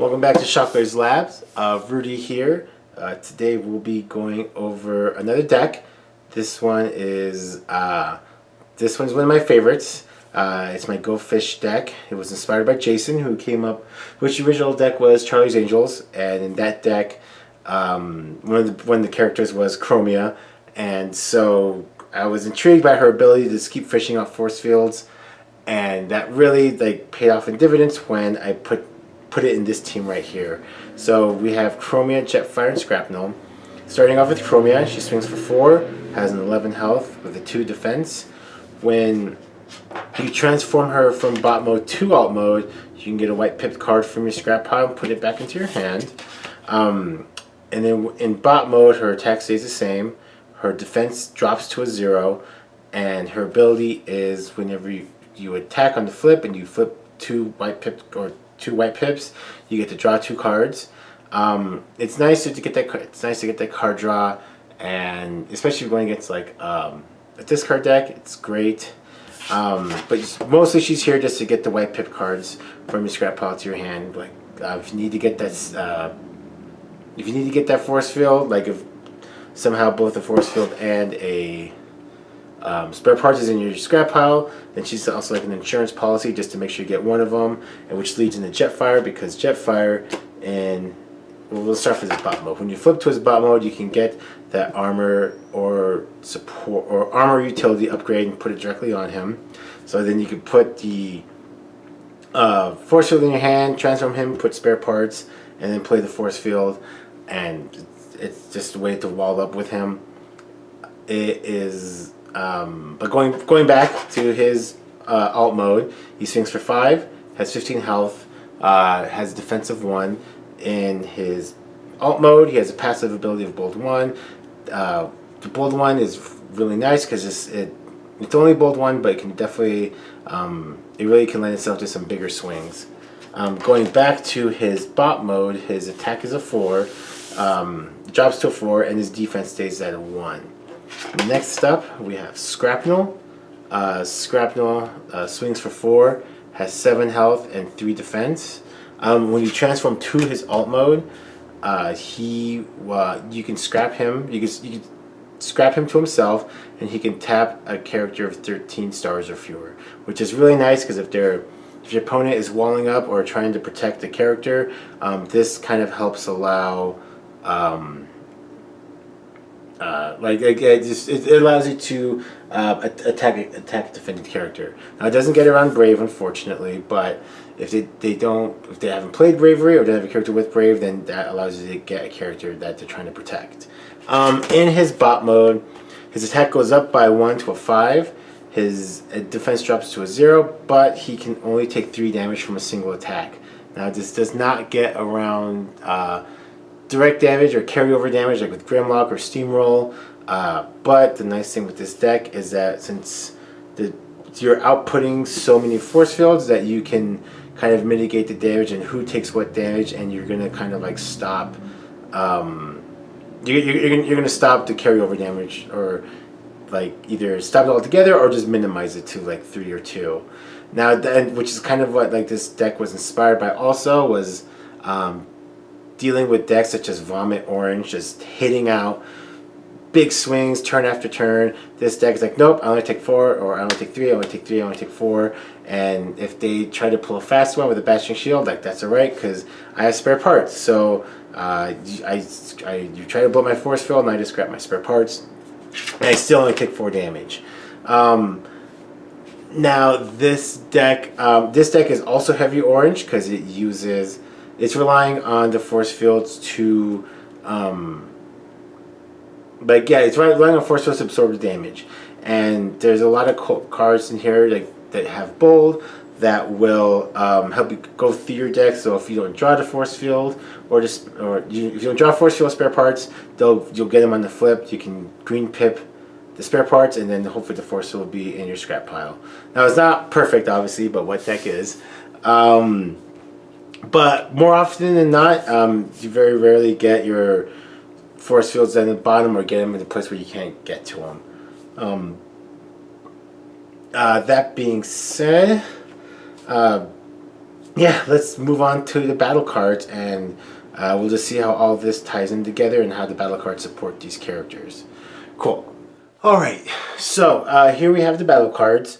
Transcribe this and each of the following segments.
Welcome back to Shockwaves Labs. Rudy here. Today we'll be going over another deck. This one is one of my favorites. It's my Go Fish deck. It was inspired by Jason, who came up. Which the original deck was Charlie's Angels, and in that deck, one of the characters was Chromia, and so I was intrigued by her ability to just keep fishing off force fields, and that really paid off in dividends when I put it in this team right here. So we have Chromia, Jetfire, and Scrapnel. Starting off with Chromia, she swings for 4, has an 11 health with a 2 defense. When you transform her from bot mode to alt mode, you can get a white pipped card from your scrap pile and put it back into your hand. And then in bot mode, her attack stays the same, her defense drops to a 0, and her ability is whenever you attack on the flip and you flip 2 white pips, you get to draw 2 cards. It's nice to get that. It's nice to get that card draw, and especially going against a discard deck, it's great. But mostly she's here just to get the white pip cards from your scrap pile to your hand. If you need to get that, force field, if somehow both a force field and a spare parts is in your scrap pile, then she's also like an insurance policy just to make sure you get one of them, and which leads into Jetfire, because Jetfire we'll start with his bot mode. When you flip to his bot mode, you can get that armor or support or armor utility upgrade and put it directly on him. So then you can put the force field in your hand, transform him, put spare parts, and then play the force field, and it's just a way to wall up with him. It is. But going back to his alt mode, he swings for 5, has 15 health, has defensive 1. In his alt mode, he has a passive ability of Bold 1. The Bold 1 is really nice because it's only Bold 1, but it can definitely it really can lend itself to some bigger swings. Going back to his bot mode, his attack is a 4, drops to a 4, and his defense stays at a 1. Next up, we have Scrapnel. Scrapnel swings for 4, has 7 health and 3 defense. When you transform to his alt mode, you can scrap him. You can scrap him to himself, and he can tap a character of 13 stars or fewer, which is really nice because if your opponent is walling up or trying to protect the character, this kind of helps allow. It allows you to attack a defending character. Now it doesn't get around Brave, unfortunately, but if they haven't played Bravery or they have a character with Brave, then that allows you to get a character that they're trying to protect. In his bot mode, his attack goes up by 1 to a 5. His defense drops to a 0, but he can only take 3 damage from a single attack. Now this does not get around direct damage or carryover damage like with Grimlock or Steamroll, but the nice thing with this deck is that since you're outputting so many force fields that you can kind of mitigate the damage and who takes what damage, and you're gonna kind of stop you're gonna stop the carryover damage, or either stop it altogether or just minimize it to 3 or 2. Now which is kind of what this deck was inspired by also, was dealing with decks such as Vomit Orange, just hitting out big swings turn after turn. This deck is nope, I only take 4, or I only take 3, I only take 3, I only take 4. And if they try to pull a fast one with a Bashing Shield, that's alright, because I have spare parts. So you try to blow my force field, and I just grab my spare parts, and I still only take 4 damage. Now this deck is also heavy orange because it's relying on the force fields to, it's relying on force fields to absorb the damage. And there's a lot of cards in here that have bold that will help you go through your deck. So if you don't draw the force field, if you don't draw force field spare parts, you'll get them on the flip. You can green pip the spare parts, and then hopefully the force field will be in your scrap pile. Now it's not perfect, obviously, but what deck is. But more often than not, you very rarely get your force fields at the bottom or get them in a place where you can't get to them. That being said, yeah, let's move on to the battle cards, and we'll just see how all this ties in together and how the battle cards support these characters. Cool. All right, so here we have the battle cards.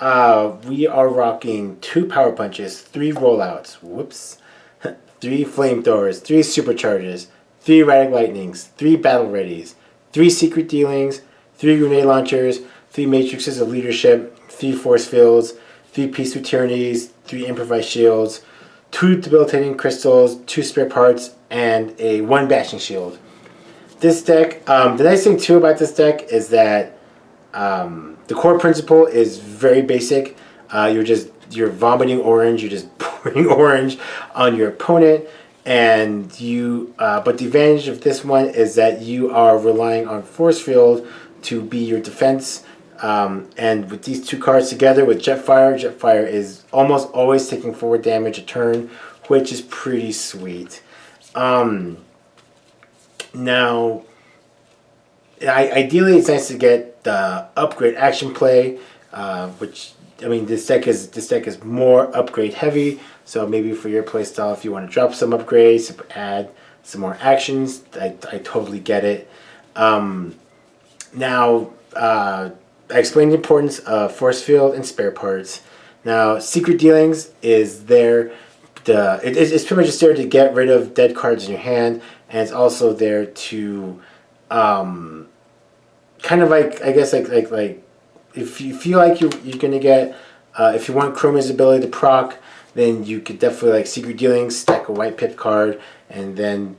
We are rocking 2 power punches, 3 rollouts, whoops, 3 flamethrowers, 3 supercharges, 3 radic lightnings, 3 battle readies, 3 secret dealings, 3 grenade launchers, 3 matrices of leadership, 3 force fields, 3 peaceful tyrannies, 3 improvised shields, 2 debilitating crystals, 2 spare parts, and a 1 bashing shield. This deck, the nice thing too about this deck is that the core principle is very basic. You're vomiting orange. You're just pouring orange on your opponent, and you. But the advantage of this one is that you are relying on force field to be your defense. And with these 2 cards together with Jetfire is almost always taking forward damage a turn, which is pretty sweet. Now, ideally, it's nice to get the upgrade action play, which I mean, this deck is more upgrade heavy. So maybe for your playstyle, if you want to drop some upgrades, add some more actions, I totally get it. Now, I explained the importance of force field and spare parts. Now, secret dealings is there. It's pretty much just there to get rid of dead cards in your hand, and it's also there to kind of like, I guess, like if you feel like you're gonna get if you want Chroma's ability to proc, then you could definitely like secret dealings, stack a white pip card, and then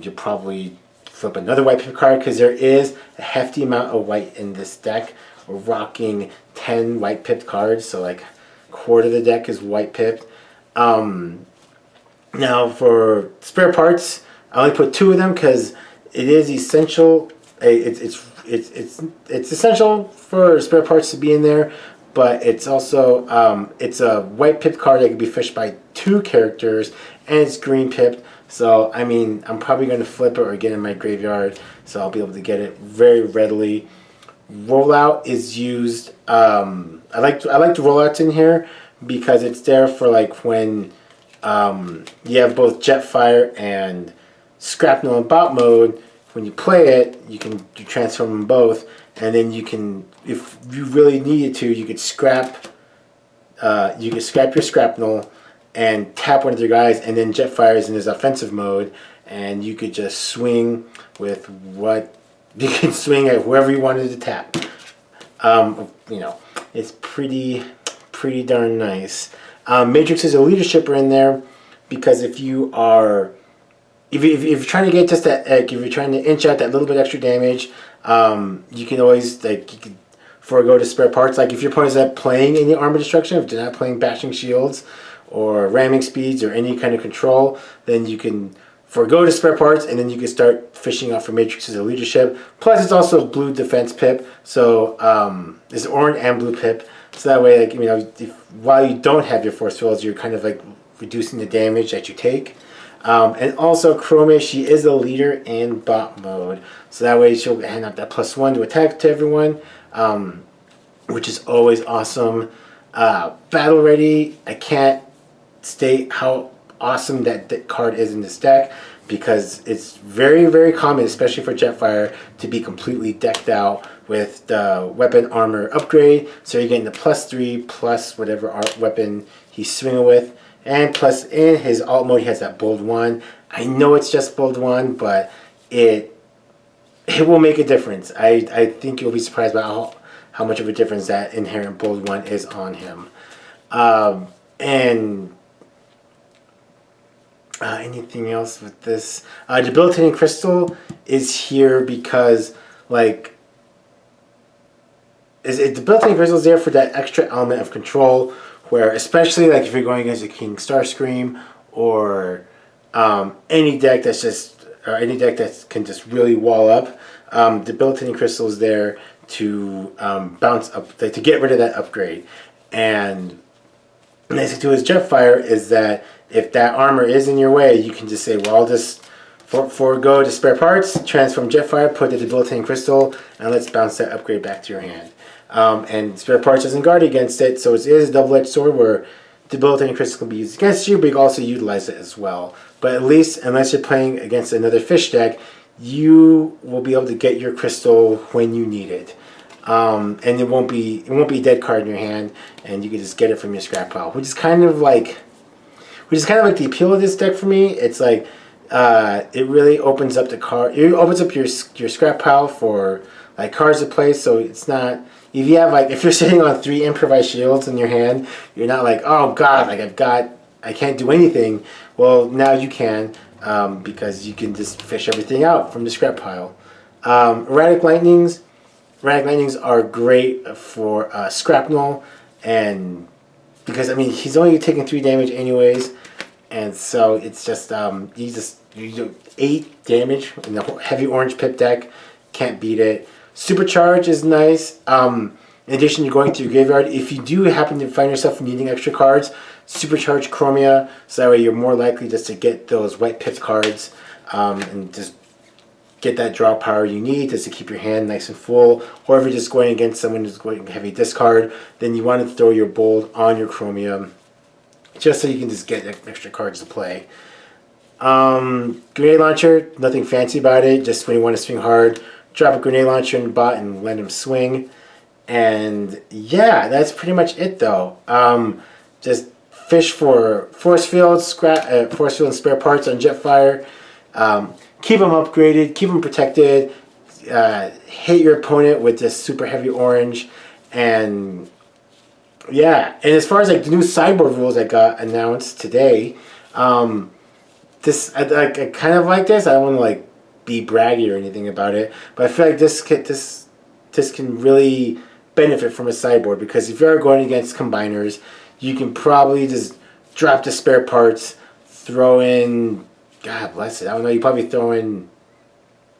you'll probably flip another white pip card because there is a hefty amount of white in this deck. We're rocking 10 white pipped cards, so like a quarter of the deck is white pipped. Now for spare parts, I only put 2 of them because it is essential. It's essential for spare parts to be in there, but it's also it's a white pipped card that can be fished by 2 characters, and it's green pipped. So I mean, I'm probably going to flip it or get it in my graveyard, so I'll be able to get it very readily. Rollout is used. I like the rollouts in here because it's there for like when you have both Jetfire and Scrapnel in bot mode. When you play it, you transform them both, and then you can, if you really needed to, you could scrap your Scrapnel and tap one of their guys, and then Jetfire is in his offensive mode, and you could just swing with what you can swing at whoever you wanted to tap. You know, it's pretty darn nice. Matrices of leadership are in there because if you are if you're trying to get just that, like, if you're trying to inch out that little bit extra damage, you can always forego to spare parts. Like if your opponent's not playing any armor destruction, if they're not playing bashing shields or ramming speeds or any kind of control, then you can forego to spare parts, and then you can start fishing out for matrices of leadership. Plus, it's also blue defense pip, so it's orange and blue pip. So that way, like, you know, while you don't have your force fields, you're kind of like reducing the damage that you take. And also, Chroma, she is a leader in bot mode, so that way she'll hand out that +1 to attack to everyone, which is always awesome. Battle ready, I can't state how awesome that card is in this deck because it's very common, especially for Jetfire, to be completely decked out with the weapon armor upgrade. So you're getting the +3 plus whatever weapon he's swinging with. And plus, in his alt mode, he has that bold 1. I know it's just bold 1, but it will make a difference. I think you'll be surprised by how much of a difference that inherent bold 1 is on him. And anything else with this? Debilitating Crystal is here because, like, Debilitating Crystal is there for that extra element of control, where especially like if you're going against a King Starscream or any deck that's just any deck that can just really wall up, Debilitating Crystal is there to bounce up, like, to get rid of that upgrade. And the nice thing to his Jetfire is that if that armor is in your way, you can just say, well, I'll just forego to spare parts, transform Jetfire, put the Debilitating Crystal, and let's bounce that upgrade back to your hand. And spare parts doesn't guard against it, so it is a double-edged sword where debilitating crystals can be used against you, but you can also utilize it as well. But at least, unless you're playing against another fish deck, you will be able to get your crystal when you need it. And it won't be a dead card in your hand, and you can just get it from your scrap pile, which is kind of like the appeal of this deck for me. It's like it really opens up it opens up your scrap pile for like cards to play. So it's not, if you have like, if you're sitting on 3 improvised shields in your hand, you're not like, oh god, like I can't do anything. Well, now you can, because you can just fish everything out from the scrap pile. Erratic Lightnings are great for Scrapnel, and because I mean he's only taking 3 damage anyways, and so it's just you do 8 damage in the heavy orange pip deck. Can't beat it. Supercharge is nice. In addition to going through your graveyard, if you do happen to find yourself needing extra cards, supercharge Chromia, so that way you're more likely just to get those white pip cards, and just get that draw power you need just to keep your hand nice and full. Or if you're just going against someone who's going heavy discard, then you want to throw your Bold on your Chromium, just so you can just get extra cards to play. Grenade Launcher, nothing fancy about it, just when you want to swing hard, drop a Grenade Launcher in the bot and let him swing. And yeah, that's pretty much it though. Just fish for force field, force field and spare parts on Jetfire. Keep them upgraded, keep them protected, hit your opponent with this super heavy orange, and yeah. And as far as like the new sideboard rules that got announced today, I kind of like this. I don't want to like be braggy or anything about it, but I feel like this can really benefit from a sideboard, because if you're going against combiners, you can probably just drop the spare parts, throw in, God bless it, I don't know, you probably throw in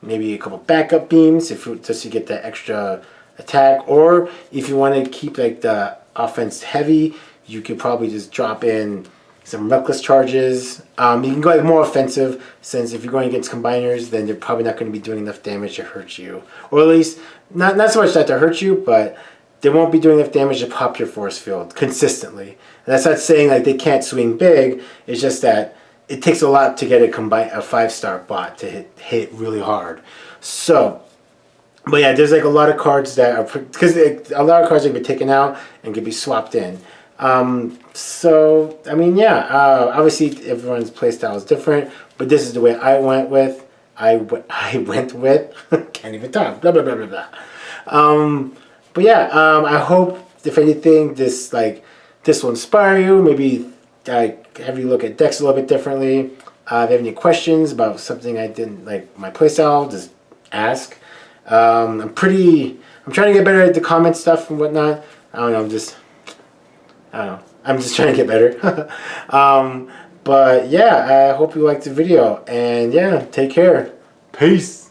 maybe a couple backup beams just to get that extra attack. Or if you want to keep like the offense heavy, you could probably just drop in some reckless charges. You can go like more offensive, since if you're going against combiners, then they're probably not going to be doing enough damage to hurt you, or at least not so much that to hurt you, but they won't be doing enough damage to pop your force field consistently. And that's not saying like they can't swing big. It's just that it takes a lot to get a 5-star bot to hit really hard. So, but yeah, there's like a lot of cards that are, because a lot of cards that can be taken out and can be swapped in. So I mean, yeah, obviously everyone's playstyle is different, but this is the way I went with. Can't even talk. Blah blah blah blah blah. But yeah, I hope if anything this will inspire you. Maybe have you look at decks a little bit differently. If you have any questions about something I didn't like my playstyle, just ask. I'm trying to get better at the comment stuff and whatnot. I don't know. I'm just trying to get better. But yeah, I hope you liked the video, and yeah, take care. Peace.